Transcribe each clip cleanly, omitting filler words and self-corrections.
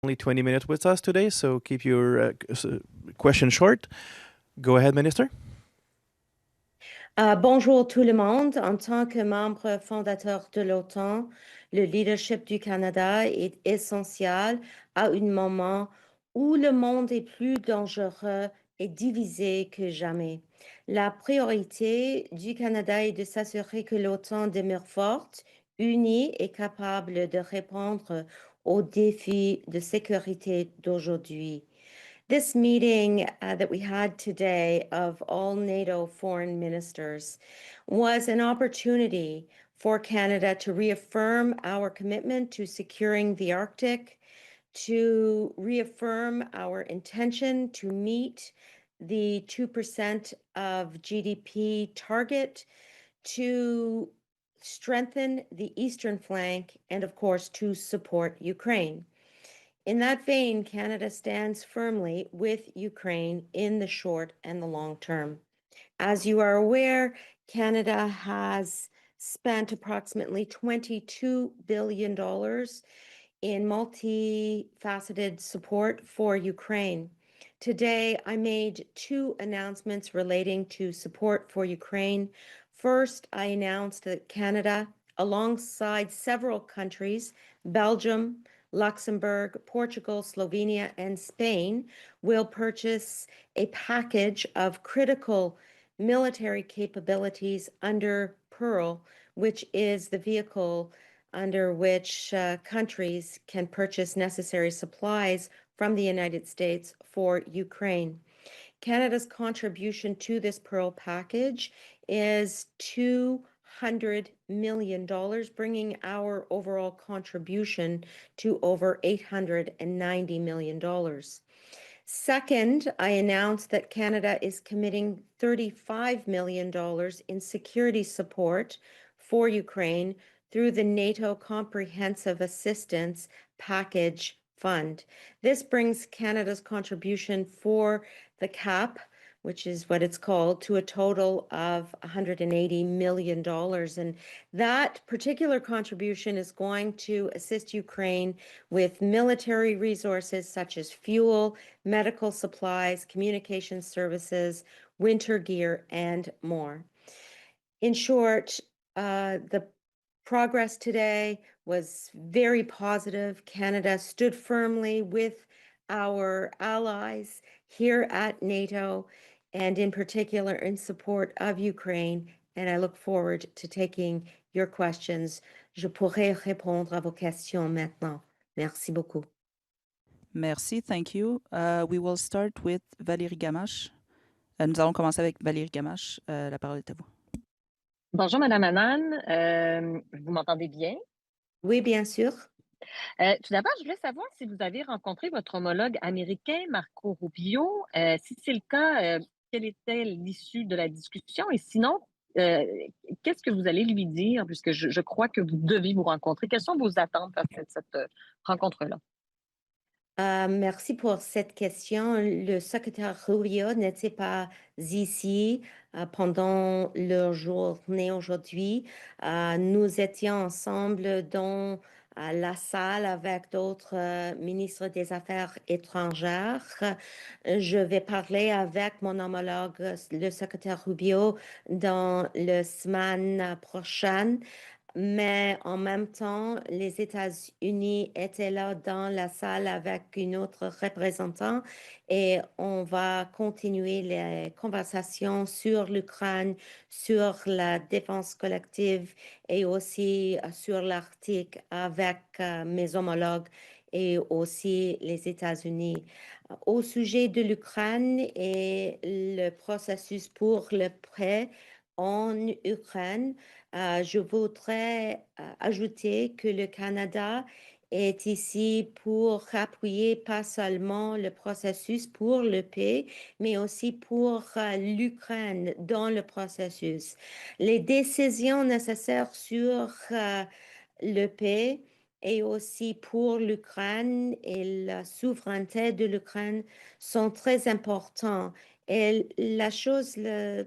only 20 minutes with us today, so keep your question short. Go ahead, Minister. Bonjour tout le monde. En tant que membre fondateur de l'OTAN, le leadership du Canada est essentiel à un moment où le monde est plus dangereux et divisé que jamais. La priorité du Canada est de s'assurer que l'OTAN demeure forte, unie et capable de répondre aux défis de sécurité d'aujourd'hui. This meeting that we had today of all NATO foreign ministers was an opportunity for Canada to reaffirm our commitment to securing the Arctic, to reaffirm our intention to meet the 2% of GDP target, to strengthen the eastern flank, and of course, to support Ukraine. In that vein, Canada stands firmly with Ukraine in the short and the long term. As you are aware, Canada has spent approximately $22 billion in multifaceted support for Ukraine. Today, I made two announcements relating to support for Ukraine. First, I announced that Canada, alongside several countries, Belgium, Luxembourg, Portugal, Slovenia, and Spain, will purchase a package of critical military capabilities under Pearl, which is the vehicle under which countries can purchase necessary supplies from the United States for Ukraine. Canada's contribution to this Pearl package is $200 million, bringing our overall contribution to over $890 million. Second, I announced that Canada is committing $35 million in security support for Ukraine through the NATO Comprehensive Assistance Package Fund. This brings Canada's contribution for the CAP, which is what it's called, to a total of $180 million. And that particular contribution is going to assist Ukraine with military resources such as fuel, medical supplies, communication services, winter gear, and more. In short, the progress today was very positive. Canada stood firmly with our allies here at NATO, and in particular in support of Ukraine. And I look forward to taking your questions. Je pourrais répondre à vos questions maintenant. Merci beaucoup. Merci, thank you. We will start with Valérie Gamache. Nous allons commencer avec Valérie Gamache. La parole est à vous. Bonjour, Madame Anand. Vous m'entendez bien? Oui, bien sûr. Tout d'abord, je voulais savoir si vous avez rencontré votre homologue américain, Marco Rubio. Si c'est le cas, quelle était l'issue de la discussion? Et sinon, qu'est-ce que vous allez lui dire, puisque je crois que vous devez vous rencontrer? Quelles sont vos attentes à cette rencontre-là? Merci pour cette question. Le secrétaire Rubio n'était pas ici pendant leur journée aujourd'hui. Nous étions ensemble dans la salle avec d'autres ministres des Affaires étrangères. Je vais parler avec mon homologue, le secrétaire Rubio, dans la semaine prochaine. Mais en même temps, les États-Unis étaient là dans la salle avec une autre représentant et on va continuer les conversations sur l'Ukraine, sur la défense collective et aussi sur l'Arctique avec mes homologues et aussi les États-Unis. Au sujet de l'Ukraine et le processus pour le prêt en Ukraine, je voudrais ajouter que le Canada est ici pour appuyer pas seulement le processus pour le paix, mais aussi pour l'Ukraine dans le processus. Les décisions nécessaires sur le paix et aussi pour l'Ukraine et la souveraineté de l'Ukraine sont très importants. Et la chose la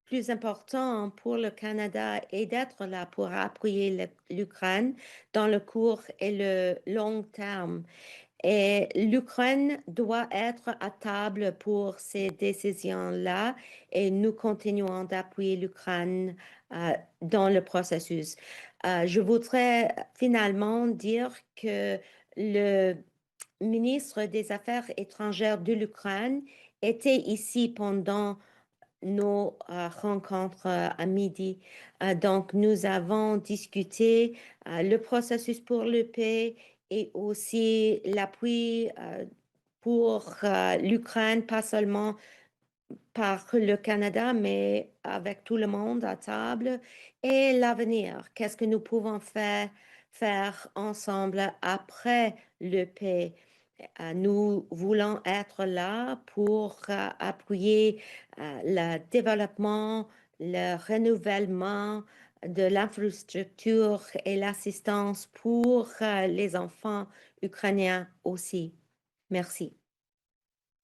plus importante pour le Canada est d'être là pour appuyer l'Ukraine dans le court et le long terme. Et l'Ukraine doit être à table pour ces décisions-là et nous continuons d'appuyer l'Ukraine dans le processus. Je voudrais finalement dire que le ministre des Affaires étrangères de l'Ukraine était ici pendant nos rencontres à midi. Donc, nous avons discuté le processus pour le paix et aussi l'appui pour l'Ukraine, pas seulement par le Canada, mais avec tout le monde à table. Et l'avenir, qu'est-ce que nous pouvons faire ensemble après le paix? Nous voulons être là pour appuyer le développement, le renouvellement de l'infrastructure et l'assistance pour les enfants ukrainiens aussi. Merci.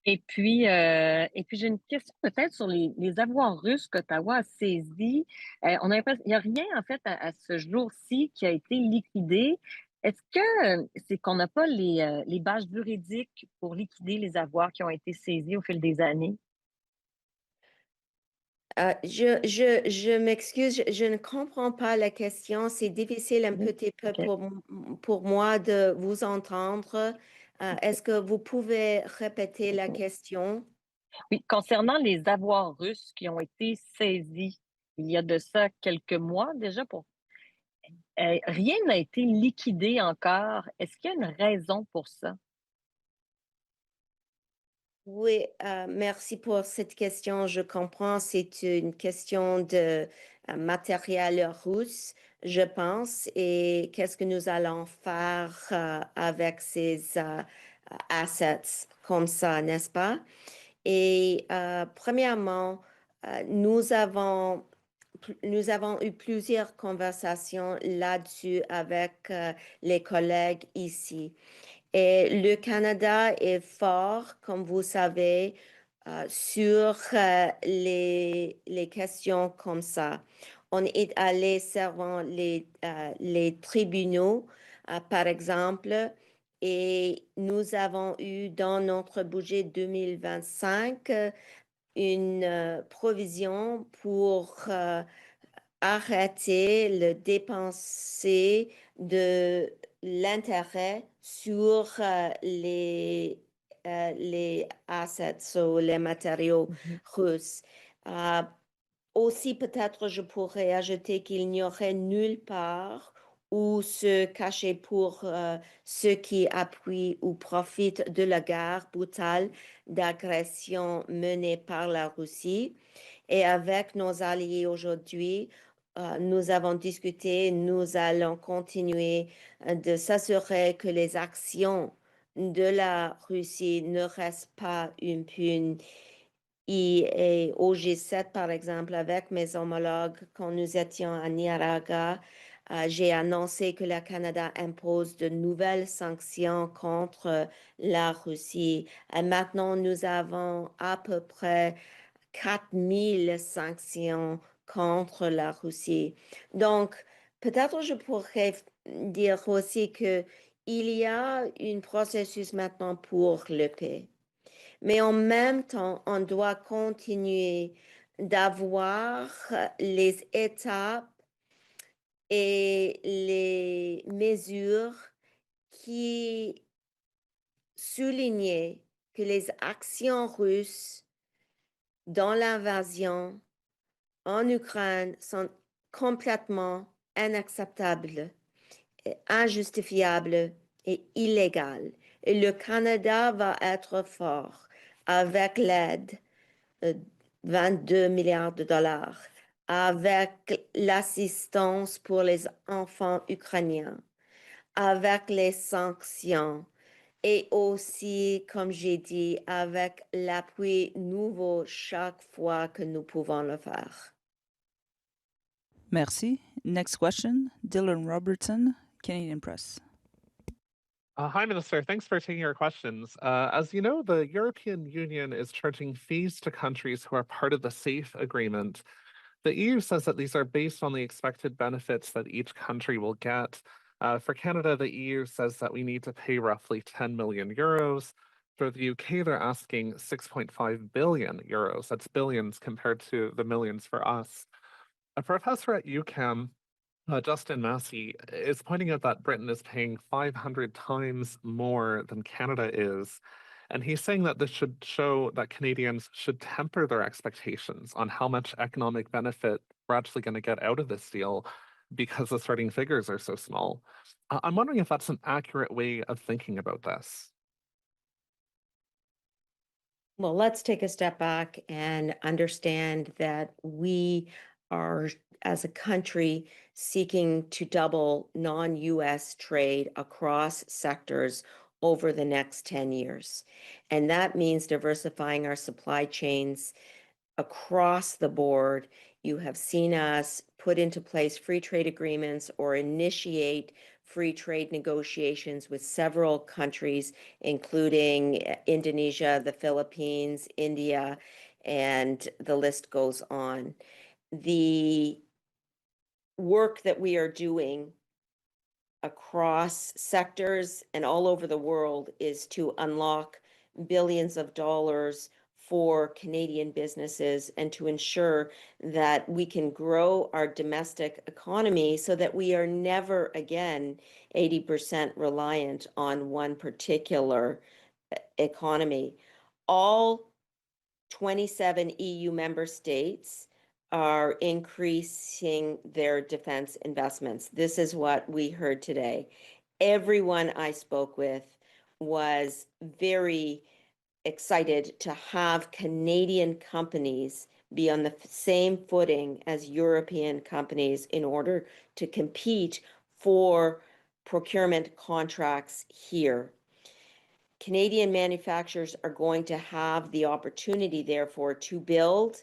Et puis j'ai une question peut-être sur les avoirs russes qu'Ottawa a saisis. On a l'impression, il n'y a rien en fait à ce jour-ci qui a été liquidé. Est-ce que c'est qu'on n'a pas les bases juridiques pour liquider les avoirs qui ont été saisis au fil des années? Je m'excuse, je ne comprends pas la question. C'est difficile un Oui, petit peu OK. pour moi de vous entendre. Est-ce que vous pouvez répéter la question? Oui, concernant les avoirs russes qui ont été saisis il y a de ça quelques mois déjà, rien n'a été liquidé encore. Est-ce qu'il y a une raison pour ça? Oui, merci pour cette question. Je comprends, c'est une question de matériel russe, je pense. Et qu'est-ce que nous allons faire avec ces assets comme ça, n'est-ce pas? Et premièrement, nous avons eu plusieurs conversations là-dessus avec les collègues ici. Et le Canada est fort, comme vous savez, sur les questions comme ça. On est allé servant les tribunaux, par exemple, et nous avons eu dans notre budget 2025 une provision pour arrêter le dépenser de l'intérêt sur les assets, les matériaux Mhm. russes. Euh, Aussi, peut-être, je pourrais ajouter qu'il n'y aurait nulle part où se cacher pour ceux qui appuient ou profitent de la guerre brutale d'agression menée par la Russie. Et avec nos alliés aujourd'hui, nous avons discuté, nous allons continuer de s'assurer que les actions de la Russie ne restent pas impunes. Et au G7, par exemple, avec mes homologues, quand nous étions à Niagara, j'ai annoncé que le Canada impose de nouvelles sanctions contre la Russie. Et maintenant, nous avons à peu près 4000 sanctions contre la Russie. Donc, peut-être je pourrais dire aussi que il y a un processus maintenant pour le paix. Mais en même temps, on doit continuer d'avoir les étapes et les mesures qui soulignaient que les actions russes dans l'invasion en Ukraine sont complètement inacceptables, injustifiables et illégales. Et le Canada va être fort avec l'aide 22 milliards de dollars, avec l'assistance pour les enfants ukrainiens, avec les sanctions et aussi, comme j'ai dit, avec l'appui nouveau chaque fois que nous pouvons le faire. Merci. Next question, Dylan Robertson, Canadian Press. Hi, Minister. Thanks for taking our questions. As you know, the European Union is charging fees to countries who are part of the SAFE agreement. The EU says that these are based on the expected benefits that each country will get. For Canada, the EU says that we need to pay roughly 10 million euros. For the UK, they're asking 6.5 billion euros. That's billions compared to the millions for us. A professor at UCAM, Justin Massey, is pointing out that Britain is paying 500 times more than Canada is. And he's saying that this should show that Canadians should temper their expectations on how much economic benefit we're actually going to get out of this deal because the starting figures are so small. I'm wondering if that's an accurate way of thinking about this. Well, let's take a step back and understand that we are, as a country, seeking to double non-US trade across sectors over the next 10 years. And that means diversifying our supply chains across the board. You have seen us put into place free trade agreements or initiate free trade negotiations with several countries, including Indonesia, the Philippines, India, and the list goes on. The work that we are doing across sectors and all over the world is to unlock billions of dollars for Canadian businesses and to ensure that we can grow our domestic economy so that we are never again 80% reliant on one particular economy. All 27 EU member states are increasing their defense investments. This is what we heard today. Everyone I spoke with was very excited to have Canadian companies be on the same footing as European companies in order to compete for procurement contracts here. Canadian manufacturers are going to have the opportunity, therefore, to build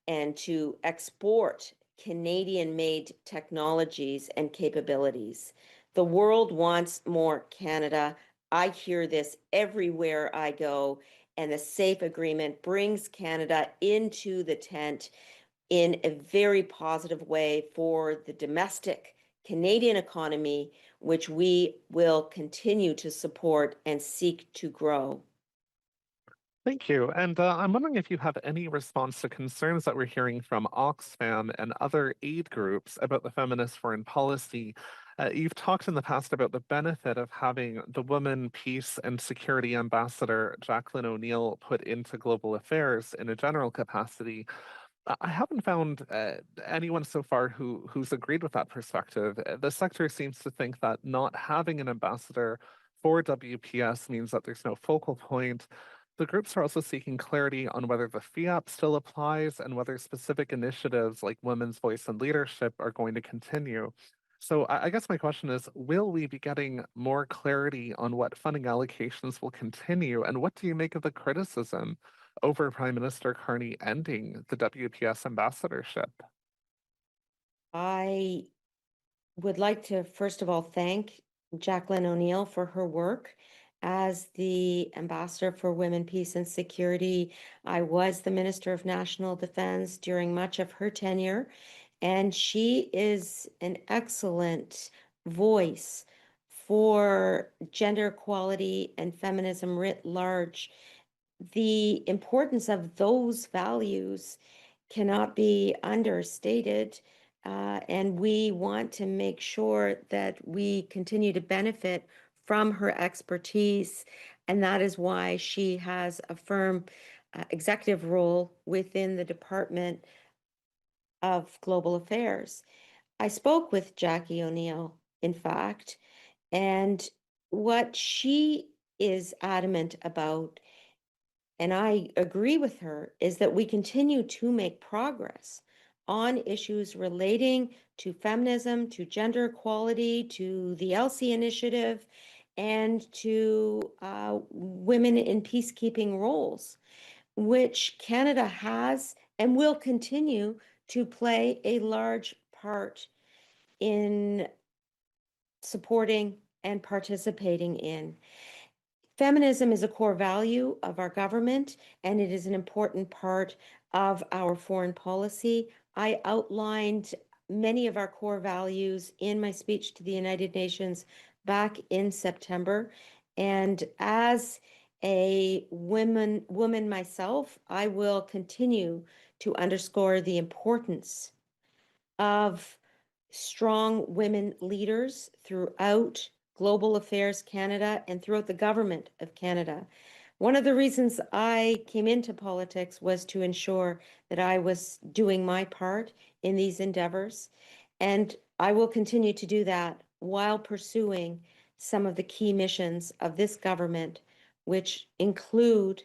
and to export Canadian-made technologies and capabilities. The world wants more Canada. I hear this everywhere I go, and the SAFE agreement brings Canada into the tent in a very positive way for the domestic Canadian economy, which we will continue to support and seek to grow. Thank you. And I'm wondering if you have any response to concerns that we're hearing from Oxfam and other aid groups about the feminist foreign policy. You've talked in the past about the benefit of having the woman peace and security ambassador, Jacqueline O'Neill, put into global affairs in a general capacity. I haven't found anyone so far who's agreed with that perspective. The sector seems to think that not having an ambassador for WPS means that there's no focal point. The groups are also seeking clarity on whether the FIAP still applies and whether specific initiatives like Women's Voice and Leadership are going to continue. So I guess my question is, will we be getting more clarity on what funding allocations will continue? And what do you make of the criticism over Prime Minister Carney ending the WPS ambassadorship? I would like to, first of all, thank Jacqueline O'Neill for her work as the Ambassador for Women, Peace and Security. I was the Minister of National Defense during much of her tenure, and she is an excellent voice for gender equality and feminism writ large. The importance of those values cannot be understated. And we want to make sure that we continue to benefit from her expertise. And that is why she has a firm executive role within the Department of Global Affairs. I spoke with Jackie O'Neill, in fact, and what she is adamant about, and I agree with her, is that we continue to make progress on issues relating to feminism, to gender equality, to the ELSI initiative, and to women in peacekeeping roles, which Canada has and will continue to play a large part in supporting and participating in. Feminism is a core value of our government, and it is an important part of our foreign policy. I outlined many of our core values in my speech to the United Nations back in September. And as a woman myself, I will continue to underscore the importance of strong women leaders throughout Global Affairs Canada and throughout the government of Canada. One of the reasons I came into politics was to ensure that I was doing my part in these endeavors, and I will continue to do that while pursuing some of the key missions of this government, which include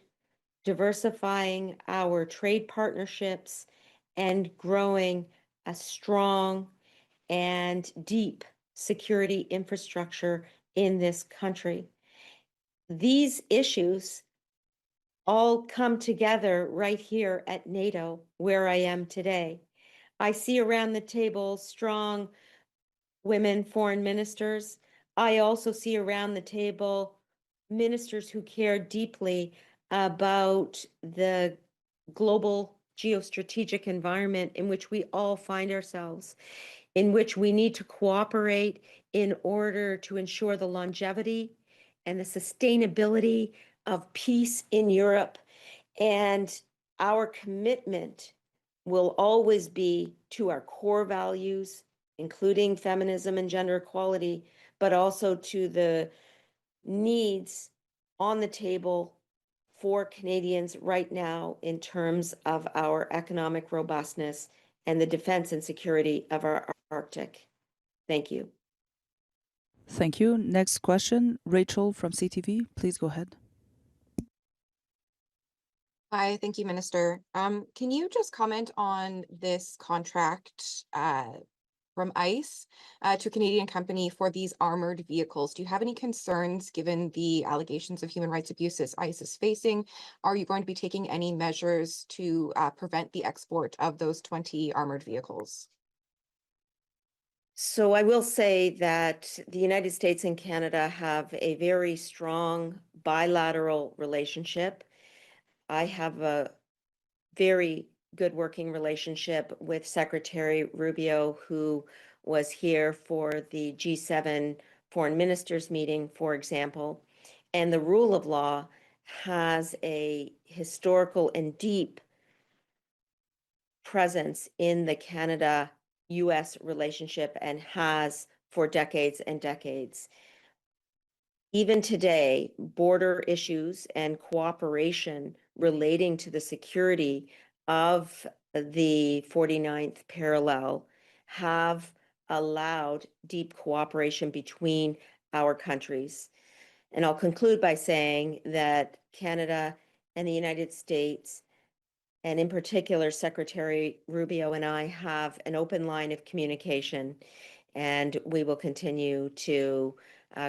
diversifying our trade partnerships and growing a strong and deep security infrastructure in this country. These issues all come together right here at NATO, where I am today. I see around the table strong women foreign ministers. I also see around the table ministers who care deeply about the global geostrategic environment in which we all find ourselves, in which we need to cooperate in order to ensure the longevity and the sustainability of peace in Europe. And our commitment will always be to our core values, including feminism and gender equality, but also to the needs on the table for Canadians right now in terms of our economic robustness and the defense and security of our Arctic. Thank you. Thank you. Next question, Rachel from CTV. Please go ahead. Hi, thank you, Minister. Can you just comment on this contract from ICE to a Canadian company for these armored vehicles? Do you have any concerns given the allegations of human rights abuses ICE is facing? Are you going to be taking any measures to prevent the export of those 20 armored vehicles? So I will say that the United States and Canada have a very strong bilateral relationship. I have a very good working relationship with Secretary Rubio, who was here for the G7 foreign ministers meeting, for example. And the rule of law has a historical and deep presence in the Canada-US relationship and has for decades and decades. Even today, border issues and cooperation relating to the security of the 49th parallel have allowed deep cooperation between our countries. And I'll conclude by saying that Canada and the United States, and in particular, Secretary Rubio and I, have an open line of communication, and we will continue to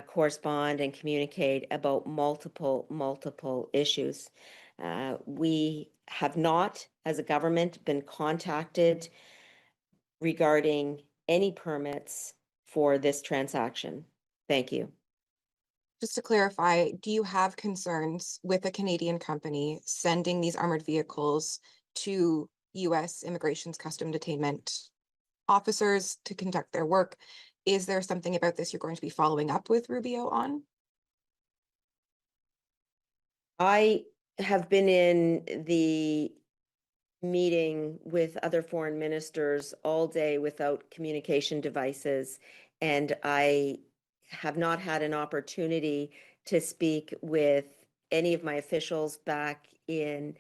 correspond and communicate about multiple issues. We have not, as a government, been contacted regarding any permits for this transaction. Thank you. Just to clarify, do you have concerns with a Canadian company sending these armored vehicles to U.S. Immigration Customs Detainment officers to conduct their work? Is there something about this you're going to be following up with Rubio on? I have been in the meeting with other foreign ministers all day without communication devices, and I have not had an opportunity to speak with any of my officials back in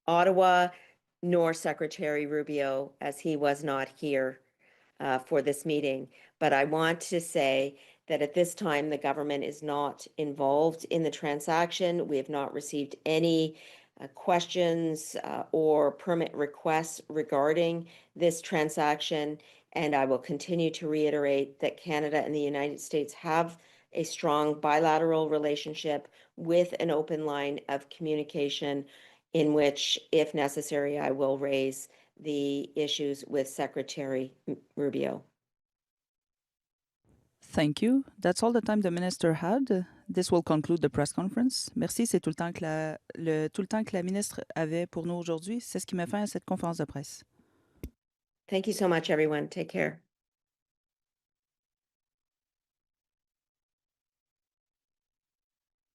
Ottawa, nor Secretary Rubio, as he was not here for this meeting. But I want to say that at this time, the government is not involved in the transaction. We have not received any questions or permit requests regarding this transaction. And I will continue to reiterate that Canada and the United States have a strong bilateral relationship with an open line of communication in which, if necessary, I will raise the issues with Secretary Rubio. Thank you. That's all the time the minister had. This will conclude the press conference. Merci, c'est tout le temps que la ministre avait pour nous aujourd'hui. C'est ce qui met fin à cette conférence de presse. Thank you so much, everyone. Take care.